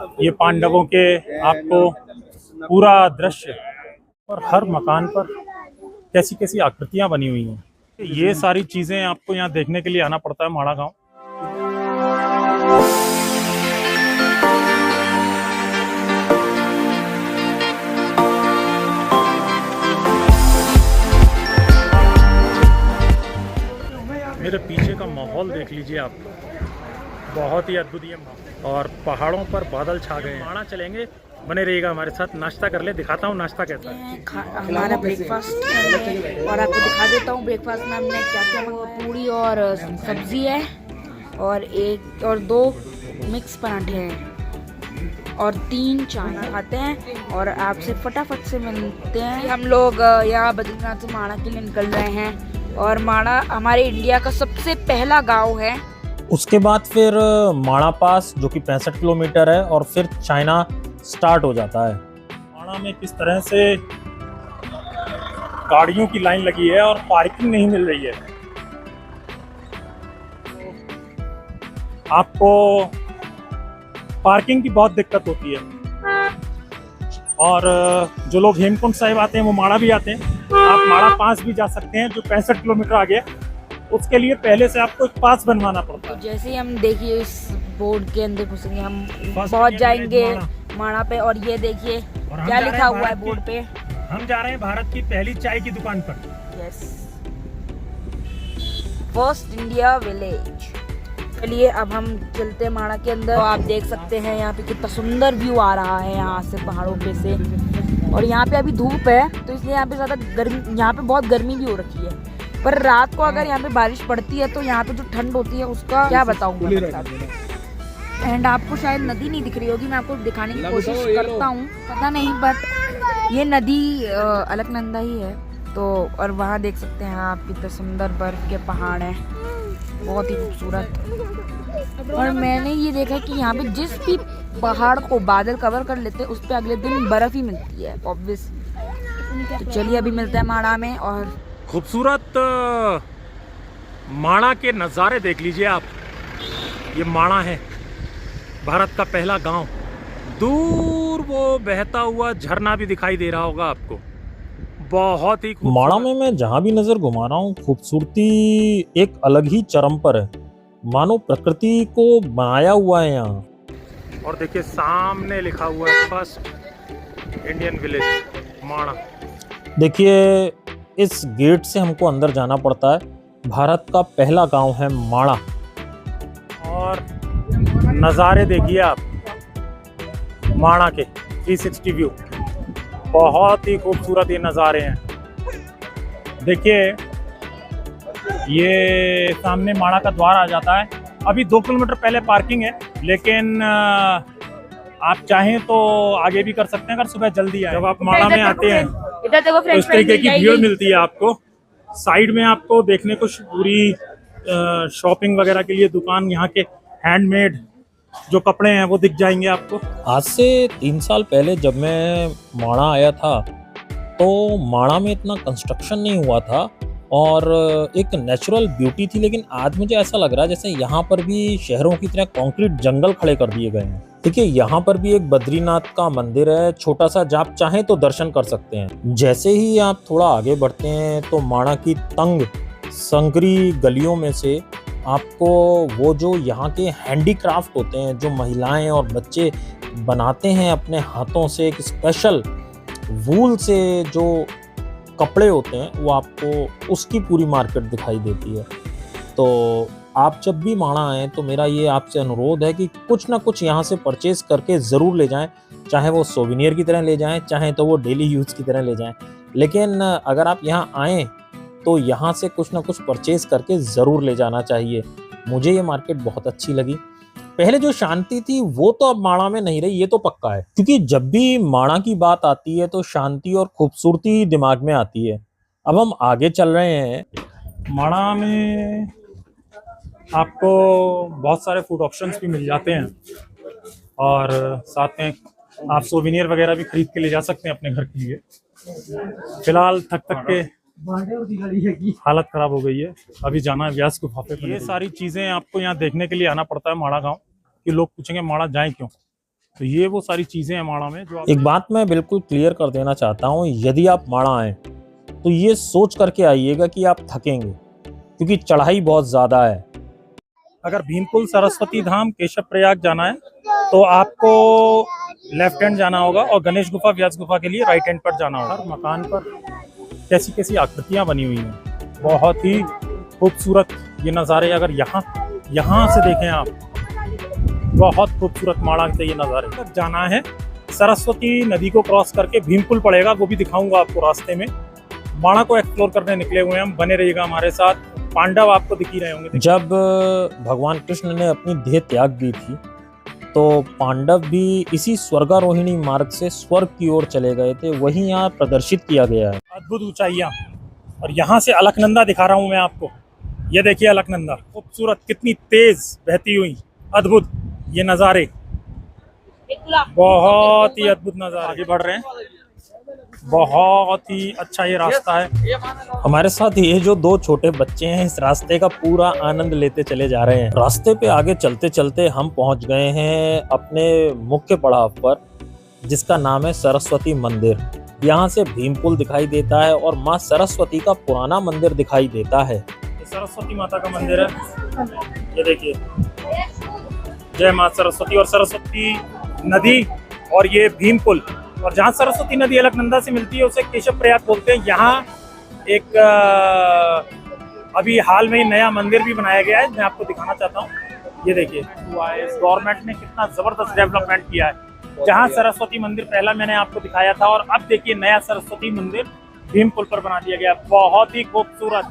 ये पांडवों के आपको पूरा दृश्य और हर मकान पर कैसी कैसी आकृतियां बनी हुई हैं। ये सारी चीजें आपको यहाँ देखने के लिए आना पड़ता है माड़ा गांव। मेरे पीछे का माहौल देख लीजिए आप, बहुत ही अद्भुत ये माहौल, और पहाड़ों पर बादल छा गए हैं। माड़ा चलेंगे, बने रहिएगा हमारे साथ। नाश्ता कर ले, दिखाता हूँ नाश्ता कैसा है। हमारा ब्रेकफास्ट और आपको दिखा देता हूँ ब्रेकफास्ट में हमने क्या क्या, पूरी और सब्जी है और एक और 2 मिक्स पराठे हैं और 3 चाय खाते हैं और आपसे फटाफट से मिलते हैं। हम लोग यहाँ बद्रीनाथ से माड़ा के लिए निकल रहे हैं और माड़ा हमारे इंडिया का सबसे पहला गाँव है। उसके बाद फिर माड़ा पास जो कि 65 किलोमीटर है और फिर चाइना स्टार्ट हो जाता है। माड़ा में किस तरह से गाड़ियों की लाइन लगी है और पार्किंग नहीं मिल रही है। आपको पार्किंग की बहुत दिक्कत होती है और जो लोग हेमकुंड साहिब आते हैं वो माड़ा भी आते हैं। आप माड़ा पास भी जा सकते हैं जो 65 किलोमीटर आगे। उसके लिए पहले से आपको एक पास बनवाना पड़ता है। तो जैसे ही हम देखिए इस बोर्ड के अंदर घुसेंगे हम पहुंच जाएंगे माड़ा पे। और ये देखिए क्या लिखा हुआ है बोर्ड पे। हम जा रहे हैं भारत की पहली चाय की दुकान पर। Yes, first India village. चलिए अब हम चलते हैं माड़ा के अंदर। तो आप देख सकते हैं यहाँ पे कितना सुंदर व्यू आ रहा है यहाँ से पहाड़ों पे से। और यहाँ पे अभी धूप है तो इसलिए यहाँ पे ज्यादा गर्मी, यहाँ पे बहुत गर्मी भी हो रखी है। पर रात को अगर यहाँ पे बारिश पड़ती है तो यहाँ पे जो ठंड होती है उसका क्या बताऊँ मैं। एंड आपको शायद नदी नहीं दिख रही होगी, मैं आपको दिखाने की कोशिश करता हूँ, पता नहीं, बट ये नदी अलकनंदा ही है। तो और वहाँ देख सकते हैं आप कितने सुंदर बर्फ के पहाड़ हैं, बहुत ही खूबसूरत। और मैंने ये देखा कि यहाँ पे जिस भी पहाड़ को बादल कवर कर लेते हैं उस पर अगले दिन बर्फ ही मिलती है ऑब्वियस। तो चलिए अभी मिलते हैं माड़ा में। और खूबसूरत माड़ा के नज़ारे देख लीजिए आप। ये माड़ा है, भारत का पहला गांव। दूर वो बहता हुआ झरना भी दिखाई दे रहा होगा आपको, बहुत ही माड़ा में मैं जहाँ भी नजर घुमा रहा हूँ खूबसूरती एक अलग ही चरम पर है, मानो प्रकृति को बनाया हुआ है यहाँ। और देखिए सामने लिखा हुआ है फर्स्ट इंडियन विलेज माड़ा। देखिए इस गेट से हमको अंदर जाना पड़ता है। भारत का पहला गांव है माड़ा। और नज़ारे देखिए आप माड़ा के 360 व्यू, बहुत ही खूबसूरत ये नज़ारे हैं। देखिए ये सामने माड़ा का द्वार आ जाता है। अभी 2 किलोमीटर पहले पार्किंग है, लेकिन आप चाहें तो आगे भी कर सकते हैं अगर सुबह जल्दी आए। जब आप माड़ा में आते हैं तो इस तरीके की भीड़ मिलती है आपको। साइड में आपको देखने को पूरी शॉपिंग वगैरह के लिए दुकान, यहाँ के हैंडमेड जो कपड़े हैं वो दिख जाएंगे आपको। आज से 3 साल पहले जब मैं माड़ा आया था तो माड़ा में इतना कंस्ट्रक्शन नहीं हुआ था और एक नेचुरल ब्यूटी थी, लेकिन आज मुझे ऐसा लग रहा है जैसे यहाँ पर भी शहरों की तरह कंक्रीट जंगल खड़े कर दिए गए हैं। देखिए यहाँ पर भी एक बद्रीनाथ का मंदिर है छोटा सा, जहाँ आप चाहें तो दर्शन कर सकते हैं। जैसे ही आप थोड़ा आगे बढ़ते हैं तो माड़ा की तंग संकरी गलियों में से आपको वो जो यहाँ के हैंडीक्राफ्ट होते हैं, जो महिलाएं और बच्चे बनाते हैं अपने हाथों से, एक स्पेशल वूल से जो कपड़े होते हैं, वो आपको उसकी पूरी मार्केट दिखाई देती है। तो आप जब भी माड़ा आएँ तो मेरा ये आपसे अनुरोध है कि कुछ ना कुछ यहाँ से परचेज करके ज़रूर ले जाएं, चाहे वो सोविनियर की तरह ले जाएं, चाहे तो वो डेली यूज़ की तरह ले जाएं। लेकिन अगर आप यहाँ आएँ तो यहाँ से कुछ ना कुछ परचेज करके ज़रूर ले जाना चाहिए। मुझे ये मार्केट बहुत अच्छी लगी। पहले जो शांति थी वो तो अब माड़ा में नहीं रही, ये तो पक्का है, क्योंकि जब भी माड़ा की बात आती है तो शांति और खूबसूरती दिमाग में आती है। अब हम आगे चल रहे हैं। माड़ा में आपको बहुत सारे फूड ऑप्शंस भी मिल जाते हैं और साथ में आप सोविनियर वगैरह भी खरीद के ले जा सकते हैं अपने घर के लिए। फिलहाल थक के हालत खराब हो गई है, अभी जाना है व्यास गुफा पे। ये सारी चीजें आपको यहाँ देखने के लिए आना पड़ता है माड़ा गांव। कि लोग पूछेंगे माड़ा जाएं क्यों, तो ये वो सारी चीजें हैं माणा में जो आप एक बात मैं बिल्कुल क्लियर कर देना चाहता हूँ, यदि आप माणा आए तो ये सोच करके आइएगा कि आप थकेंगे, क्योंकि चढ़ाई बहुत ज्यादा है। अगर भीमकुल, सरस्वती धाम, केशव प्रयाग जाना है तो आपको लेफ्ट हैंड जाना होगा और गणेश गुफा, व्यास गुफा के लिए राइट हैंड पर जाना होगा। हर मकान पर कैसी कैसी आकृतियां बनी हुई हैं, बहुत ही खूबसूरत ये नज़ारे। अगर यहाँ से देखें आप, बहुत खूबसूरत माणा से ये नज़ारे। तक जाना है, सरस्वती नदी को क्रॉस करके भीमकुल पड़ेगा, वो भी दिखाऊंगा आपको रास्ते में। माणा को एक्सप्लोर करने निकले हुए हैं हम, बने रहिएगा हमारे साथ। पांडव आपको दिख ही रहे होंगे। जब भगवान कृष्ण ने अपनी देह त्याग दी थी तो पांडव भी इसी स्वर्गारोहिणी मार्ग से स्वर्ग की ओर चले गए थे, वही यहाँ प्रदर्शित किया गया है। अद्भुत ऊंचाइयां, और यहाँ से अलकनंदा दिखा रहा हूँ मैं आपको। ये देखिए अलकनंदा, खूबसूरत, कितनी तेज बहती हुई, अद्भुत ये नज़ारे, बहुत ही अद्भुत नज़ारे। आगे बढ़ रहे हैं, बहुत ही अच्छा ये रास्ता है। हमारे साथ ये जो दो छोटे बच्चे हैं इस रास्ते का पूरा आनंद लेते चले जा रहे हैं। रास्ते पे आगे चलते चलते हम पहुंच गए हैं अपने मुख्य पड़ाव पर, जिसका नाम है सरस्वती मंदिर। यहाँ से भीमकुल दिखाई देता है और माँ सरस्वती का पुराना मंदिर दिखाई देता है। ये सरस्वती माता का मंदिर है, ये देखिए, जय माँ सरस्वती। और सरस्वती नदी और ये भीमकुल, और जहाँ सरस्वती नदी अलकनंदा से मिलती है उसे केशव प्रयाग बोलते हैं। यहाँ एक अभी हाल में ही नया मंदिर भी बनाया गया है, मैं आपको दिखाना चाहता हूँ। ये देखिए, इस गवर्नमेंट ने कितना जबरदस्त डेवलपमेंट किया है। जहाँ सरस्वती मंदिर पहला मैंने आपको दिखाया था, और अब देखिए नया सरस्वती मंदिर भीमकुल पर बना दिया गया। बहुत ही खूबसूरत,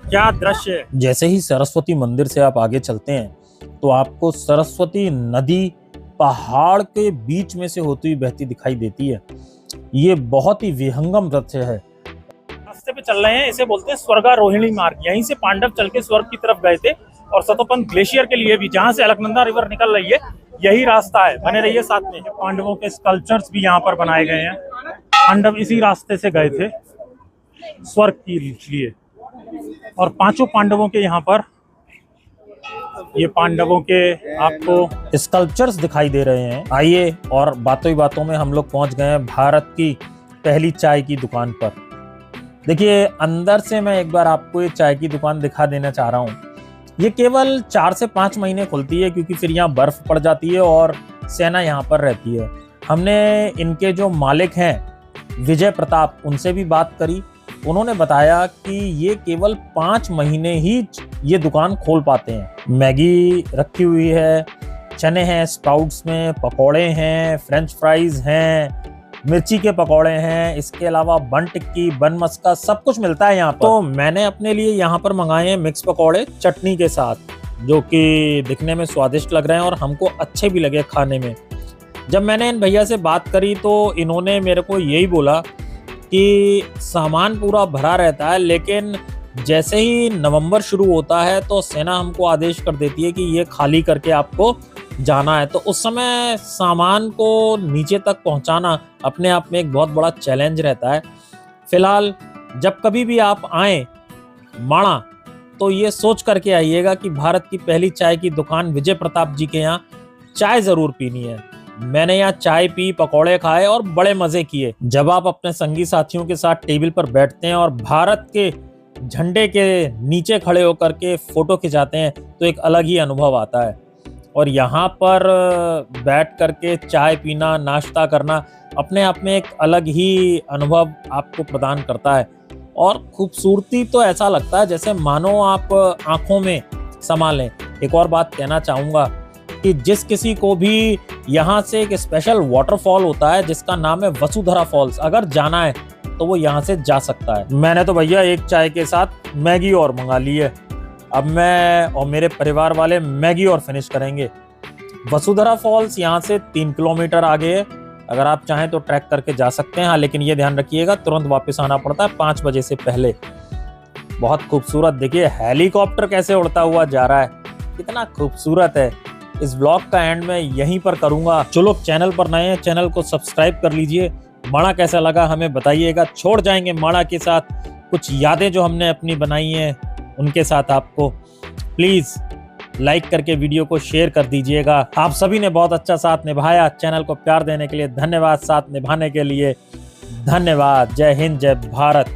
क्या दृश्य है। जैसे ही सरस्वती मंदिर से आप आगे चलते हैं तो आपको सरस्वती नदी पहाड़ के बीच में से होती हुई बहती दिखाई देती है। ये बहुत ही विहंगम दृश्य है। रास्ते पे चल रहे हैं, इसे बोलते हैं स्वर्गारोहिणी मार्ग। यहीं से पांडव चल के स्वर्ग की तरफ गए थे, और सतोपंथ ग्लेशियर के लिए भी, जहाँ से अलकनंदा रिवर निकल रही है, यही रास्ता है। बने रहिए साथ में। पांडवों के स्कल्पचर्स भी यहाँ पर बनाए गए हैं। पांडव इसी रास्ते से गए थे स्वर्ग के लिए, और पांचों पांडवों के यहाँ पर ये पांडवों के आपको स्कल्पचर्स दिखाई दे रहे हैं। आइए, और बातों ही बातों में हम लोग पहुंच गए हैं भारत की पहली चाय की दुकान पर। देखिए, अंदर से मैं एक बार आपको ये चाय की दुकान दिखा देना चाह रहा हूँ। ये केवल 4 से 5 महीने खुलती है, क्योंकि फिर यहाँ बर्फ पड़ जाती है और सेना यहाँ पर रहती है। हमने इनके जो मालिक हैं विजय प्रताप, उनसे भी बात करी। उन्होंने बताया कि ये केवल 5 महीने ही ये दुकान खोल पाते हैं। मैगी रखी हुई है, चने हैं स्प्राउट्स में, पकौड़े हैं, फ्रेंच फ्राइज हैं, मिर्ची के पकौड़े हैं, इसके अलावा बन टिक्की, बन मस्का, सब कुछ मिलता है यहाँ पर। तो मैंने अपने लिए यहाँ पर मंगाए हैं मिक्स पकौड़े चटनी के साथ, जो कि दिखने में स्वादिष्ट लग रहे हैं और हमको अच्छे भी लगे खाने में। जब मैंने इन भैया से बात करी तो इन्होंने मेरे को यही बोला कि सामान पूरा भरा रहता है, लेकिन जैसे ही नवंबर शुरू होता है तो सेना हमको आदेश कर देती है कि ये खाली करके आपको जाना है। तो उस समय सामान को नीचे तक पहुंचाना अपने आप में एक बहुत बड़ा चैलेंज रहता है। फिलहाल जब कभी भी आप आए माणा, तो ये सोच करके आइएगा कि भारत की पहली चाय की दुकान विजय प्रताप जी के यहाँ चाय जरूर पीनी है। मैंने यहाँ चाय पी, पकौड़े खाए और बड़े मजे किए। जब आप अपने संगी साथियों के साथ टेबल पर बैठते हैं और भारत के झंडे के नीचे खड़े होकर के फोटो खिंचाते हैं तो एक अलग ही अनुभव आता है। और यहाँ पर बैठ करके चाय पीना, नाश्ता करना अपने आप में एक अलग ही अनुभव आपको प्रदान करता है। और खूबसूरती तो ऐसा लगता है जैसे मानो आप आंखों में समा लें। एक और बात कहना चाहूँगा कि जिस किसी को भी यहाँ से एक स्पेशल वाटरफॉल होता है जिसका नाम है वसुधरा फॉल्स, अगर जाना है तो वो यहाँ से जा सकता है। मैंने तो भैया एक चाय के साथ मैगी और मंगा ली है। अब मैं और मेरे परिवार वाले मैगी और फिनिश करेंगे। वसुधरा फॉल्स यहाँ से 3 किलोमीटर आगे है। अगर आप चाहें तो ट्रैक करके जा सकते हैं। हाँ, लेकिन ये ध्यान रखिएगा तुरंत वापस आना पड़ता है 5 बजे से पहले। बहुत खूबसूरत, देखिए हेलीकॉप्टर कैसे उड़ता हुआ जा रहा है, कितना खूबसूरत है। इस ब्लॉग का एंड में यहीं पर करूंगा। जो लोग चैनल पर नए हैं चैनल को सब्सक्राइब कर लीजिए। माणा कैसा लगा हमें बताइएगा। छोड़ जाएंगे माणा के साथ कुछ यादें जो हमने अपनी बनाई हैं उनके साथ आपको। प्लीज लाइक करके वीडियो को शेयर कर दीजिएगा। आप सभी ने बहुत अच्छा साथ निभाया, चैनल को प्यार देने के लिए धन्यवाद, साथ निभाने के लिए धन्यवाद। जय हिंद, जय भारत।